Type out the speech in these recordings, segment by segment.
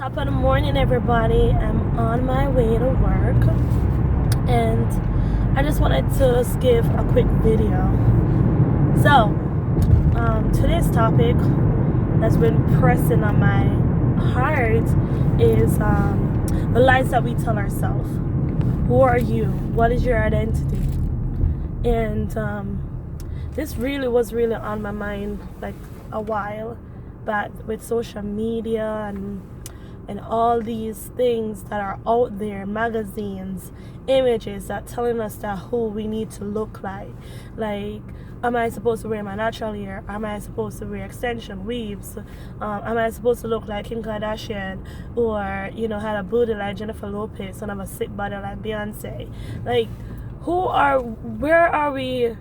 Top of the morning, everybody. I'm on my way to work, and I just wanted to just give a quick video. So, today's topic that's been pressing on my heart is the lies that we tell ourselves. Who are you? What is your identity? And this was really on my mind like a while back with social media and all these things that are out there, magazines, images that telling us that who we need to look like. Like, am I supposed to wear my natural hair? Am I supposed to wear extension weaves? Am I supposed to look like Kim Kardashian, or had a booty like Jennifer Lopez and have a sick body like Beyonce? Like, where are we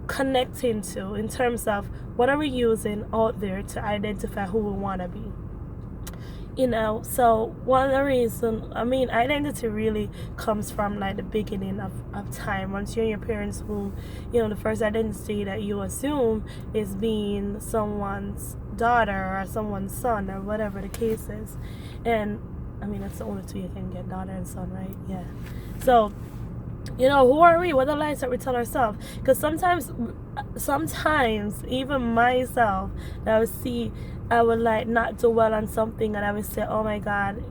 connecting to in terms of what are we using out there to identify who we want to be? So one of the reasons, identity really comes from like the beginning of time. Once you're in your parents' womb, the first identity that you assume is being someone's daughter or someone's son or whatever the case is. And that's the only two you can get, daughter and son, right? Yeah. So who are we? What are the lies that we tell ourselves? Because sometimes even myself, I would like not do well on something, and I would say, oh my God,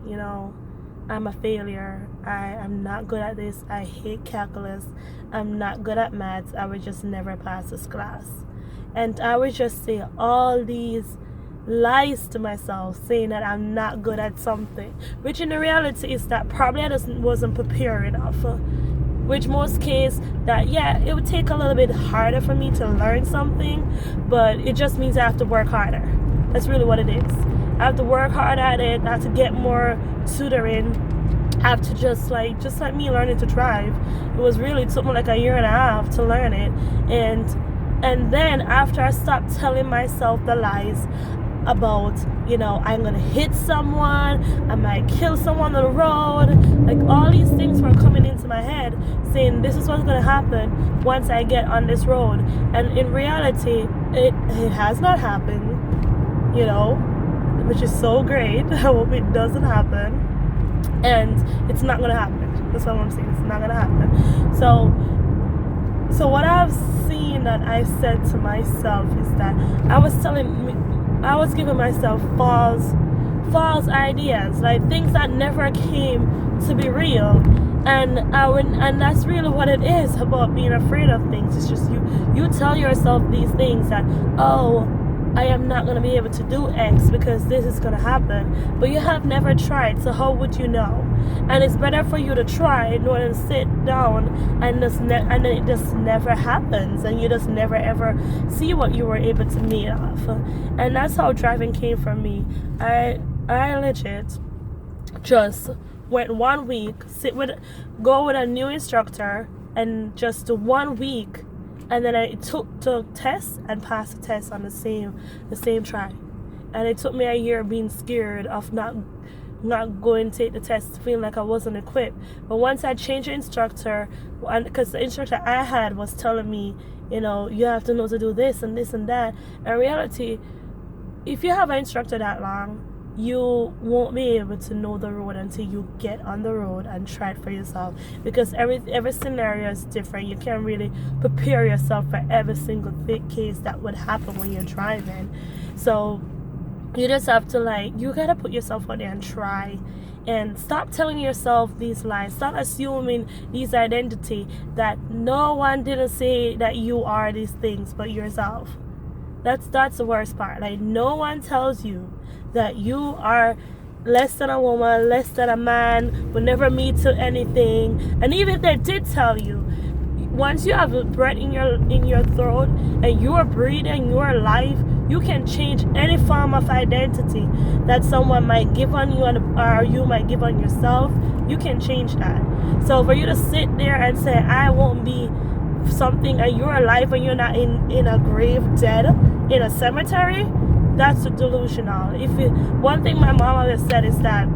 I'm a failure. I'm not good at this. I hate calculus. I'm not good at maths. I would just never pass this class. And I would just say all these lies to myself, saying that I'm not good at something, which in the reality is that probably I just wasn't prepared enough. Which most case that it would take a little bit harder for me to learn something, but it just means I have to work harder. That's really what it is. I have to work hard at it. I have to get more tutoring. I have to just like me learning to drive. It took me like a year and a half to learn it, and then after I stopped telling myself the lies about I'm gonna hit someone, I might kill someone on the road, like all these things were coming into my head saying this is what's gonna happen once I get on this road. And in reality it has not happened, which is so great. I hope it doesn't happen, and it's not gonna happen. That's what I'm saying. It's not gonna happen. So what I've seen that I said to myself is that I was giving myself false ideas, like things that never came to be real. And that's really what it is about being afraid of things. It's just you tell yourself these things that, oh, I am not going to be able to do X because this is going to happen. But you have never tried, so how would you know? And it's better for you to try in order to sit down and then it just never happens, and you just never ever see what you were able to meet off. And that's how driving came from me. I legit just went 1 week, go with a new instructor, and just 1 week. And then I took tests and passed the test on the same try. And it took me a year being scared of not going to take the test, feeling like I wasn't equipped. But once I changed the instructor, because the instructor I had was telling me, you have to know to do this and this and that. In reality, if you have an instructor that long, you won't be able to know the road until you get on the road and try it for yourself, because every scenario is different. You can't really prepare yourself for every single case that would happen when you're driving. So you just have to you gotta put yourself out there and try, and stop telling yourself these lies. Stop assuming these identity that no one didn't say that you are these things but yourself. That's the worst part. Like, no one tells you that you are less than a woman, less than a man, will never meet to anything. And even if they did tell you, once you have breath in your throat and you are breathing your life, you can change any form of identity that someone might give on you or you might give on yourself. You can change that. So for you to sit there and say I won't be something and you're alive and you're not in a grave dead in a cemetery, that's delusional. One thing my mom always said is that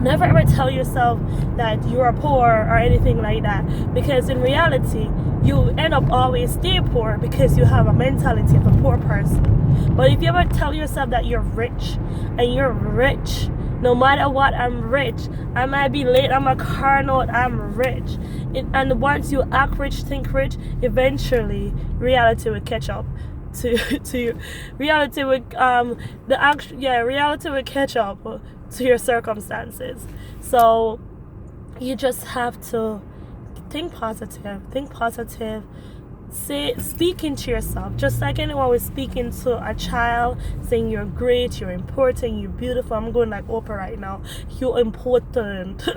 never ever tell yourself that you are poor or anything like that, because in reality you end up always stay poor because you have a mentality of a poor person. But if you ever tell yourself that you're rich, and you're rich No matter what, I'm rich. I might be late on my car note, I'm rich. And once you act rich, think rich, eventually reality will catch up to you. Reality will reality will catch up to your circumstances. So you just have to think positive. Speaking to yourself, just like anyone was speaking to a child, saying you're great, you're important, you're beautiful. I'm going like Oprah right now. You're important.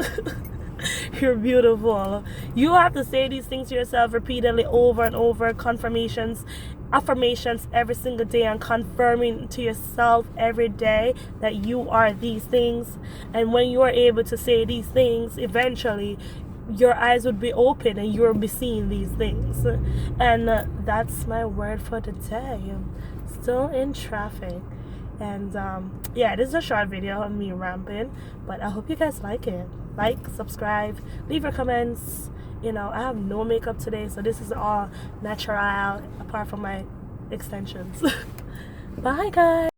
You're beautiful. You have to say these things to yourself repeatedly, over and over. Affirmations every single day, and confirming to yourself every day that you are these things. And when you are able to say these things, eventually your eyes would be open and you will be seeing these things. And that's my word for today. I'm still in traffic. And this is a short video of me ramping, but I hope you guys like it. Like, subscribe, leave your comments. I have no makeup today, so this is all natural apart from my extensions. Bye guys.